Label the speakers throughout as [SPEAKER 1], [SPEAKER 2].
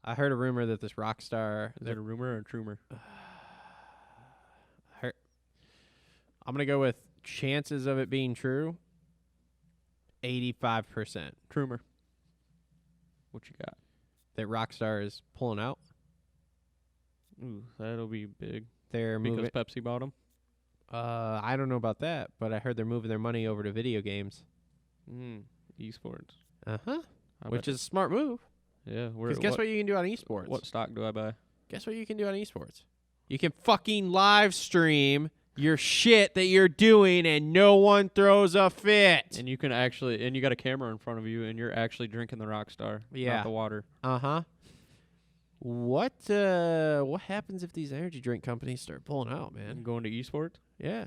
[SPEAKER 1] I heard a rumor that this Rockstar.
[SPEAKER 2] Is that a rumor or a trumer?
[SPEAKER 1] I'm gonna go with chances of it being true. 85%.
[SPEAKER 2] Trumer. What you got?
[SPEAKER 1] That Rockstar is pulling out.
[SPEAKER 2] Ooh, that'll be big.
[SPEAKER 1] They're
[SPEAKER 2] Because
[SPEAKER 1] moving.
[SPEAKER 2] Pepsi bought them?
[SPEAKER 1] I don't know about that, but I heard they're moving their money over to video games.
[SPEAKER 2] Esports.
[SPEAKER 1] Uh-huh.
[SPEAKER 2] I
[SPEAKER 1] Which
[SPEAKER 2] bet-
[SPEAKER 1] is a smart move.
[SPEAKER 2] Yeah.
[SPEAKER 1] Because guess what you can do on esports?
[SPEAKER 2] What stock do I buy?
[SPEAKER 1] Guess what you can do on esports? You can fucking live stream your shit that you're doing and no one throws a fit.
[SPEAKER 2] And you can actually, and you got a camera in front of you, and you're actually drinking the Rockstar,
[SPEAKER 1] Yeah.
[SPEAKER 2] not the water.
[SPEAKER 1] Uh-huh. What happens if these energy drink companies start pulling out, man?
[SPEAKER 2] And going to esports?
[SPEAKER 1] Yeah.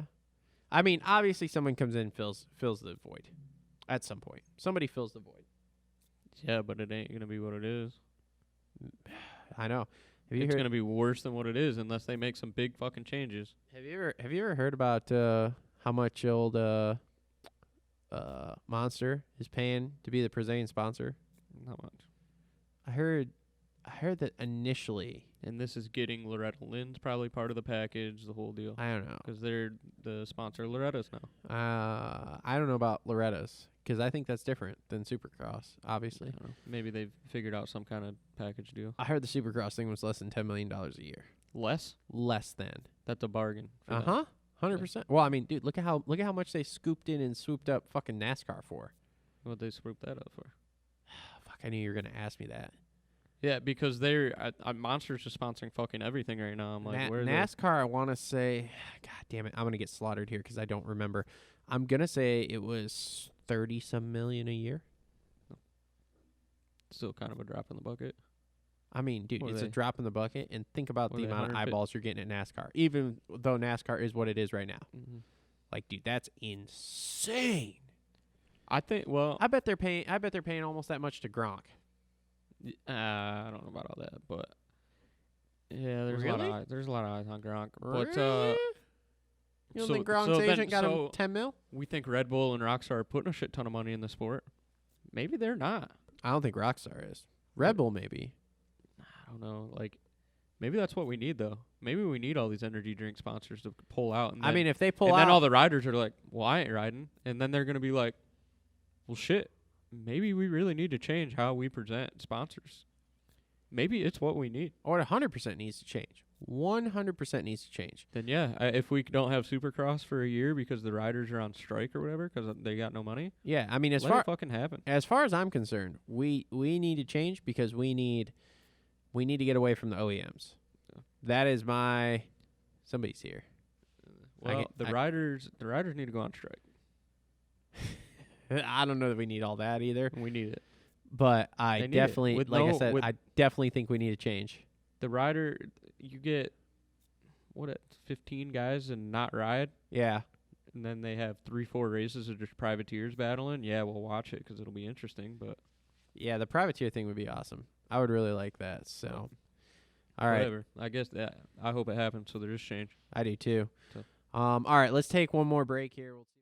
[SPEAKER 1] I mean, obviously someone comes in and fills the void at some point. Somebody fills the void.
[SPEAKER 2] Yeah, but it ain't going to be what it is.
[SPEAKER 1] I know.
[SPEAKER 2] It's going to be worse than what it is unless they make some big fucking changes.
[SPEAKER 1] Have you ever heard about how much old Monster is paying to be the Brazilian sponsor?
[SPEAKER 2] Not much.
[SPEAKER 1] I heard that initially.
[SPEAKER 2] And this is getting Loretta Lynn's probably part of the package, the whole deal.
[SPEAKER 1] I don't know.
[SPEAKER 2] Because they're the sponsor of Loretta's now.
[SPEAKER 1] I don't know about Loretta's because I think that's different than Supercross, obviously.
[SPEAKER 2] I don't know. Maybe they've figured out some kind of package deal.
[SPEAKER 1] I heard the Supercross thing was less than $10 million a year.
[SPEAKER 2] Less?
[SPEAKER 1] Less than.
[SPEAKER 2] That's a bargain. for them.
[SPEAKER 1] 100%. Well, I mean, dude, look at how much they scooped in and swooped up fucking NASCAR for.
[SPEAKER 2] What they swooped that up for?
[SPEAKER 1] Fuck, I knew you were gonna ask me that.
[SPEAKER 2] Yeah, because they're Monster's just sponsoring fucking everything right now. I'm like, where are they?
[SPEAKER 1] NASCAR, I want to say, God damn it, I'm gonna get slaughtered here because I don't remember. I'm gonna say it was 30-some million a year.
[SPEAKER 2] Still kind of a drop in the bucket.
[SPEAKER 1] I mean, dude,
[SPEAKER 2] What are
[SPEAKER 1] it's a
[SPEAKER 2] they?
[SPEAKER 1] drop in the bucket, and think about
[SPEAKER 2] What
[SPEAKER 1] the
[SPEAKER 2] are they,
[SPEAKER 1] amount of
[SPEAKER 2] 150?
[SPEAKER 1] eyeballs you're getting at NASCAR. Even though NASCAR is what it is right now,
[SPEAKER 2] Mm-hmm.
[SPEAKER 1] like, dude, that's insane.
[SPEAKER 2] I think. Well,
[SPEAKER 1] I bet they're paying almost that much to Gronk.
[SPEAKER 2] I don't know about all that, but yeah, there's a
[SPEAKER 1] Really?
[SPEAKER 2] lot of eyes on Gronk. But
[SPEAKER 1] Really? You don't
[SPEAKER 2] so-
[SPEAKER 1] think Gronk's
[SPEAKER 2] so then-
[SPEAKER 1] agent got him
[SPEAKER 2] so
[SPEAKER 1] 10 mil?
[SPEAKER 2] we think Red Bull and Rockstar are putting a shit ton of money in the sport. Maybe they're not.
[SPEAKER 1] I don't think Rockstar is. Red Bull maybe.
[SPEAKER 2] I don't know. Like, maybe that's what we need though. Maybe we need all these energy drink sponsors to pull out. And
[SPEAKER 1] I
[SPEAKER 2] then,
[SPEAKER 1] mean, if they pull
[SPEAKER 2] and
[SPEAKER 1] out,
[SPEAKER 2] then all the riders are like, "Well, I ain't riding," and then they're gonna be like, "Well, shit. Maybe we really need to change how we present sponsors. Maybe it's what we need."
[SPEAKER 1] or 100% needs to change. 100% needs to change.
[SPEAKER 2] Then yeah, if we don't have Supercross for a year because the riders are on strike or whatever because they got no money,
[SPEAKER 1] Yeah, I mean,
[SPEAKER 2] let it fucking happen.
[SPEAKER 1] as far as I'm concerned, we need to change because we need to get away from the OEMs.
[SPEAKER 2] Yeah.
[SPEAKER 1] That is my. Somebody's here.
[SPEAKER 2] Well, the riders need to go on strike.
[SPEAKER 1] I don't know that we need all that either,
[SPEAKER 2] We need it.
[SPEAKER 1] but I
[SPEAKER 2] They need it.
[SPEAKER 1] definitely,
[SPEAKER 2] With
[SPEAKER 1] like I
[SPEAKER 2] no-
[SPEAKER 1] said,
[SPEAKER 2] with-
[SPEAKER 1] I definitely think we need to change.
[SPEAKER 2] The rider, you get 15 guys and not ride,
[SPEAKER 1] Yeah,
[SPEAKER 2] and then they have 3-4 races of just privateers battling. Yeah, we'll watch it because it'll be interesting. But
[SPEAKER 1] yeah, the privateer thing would be awesome. I would really like that. So,
[SPEAKER 2] Well,
[SPEAKER 1] all right,
[SPEAKER 2] whatever. I guess that I hope it happens so there is change.
[SPEAKER 1] I do too.
[SPEAKER 2] So-
[SPEAKER 1] All right, let's take one more break here. We'll see.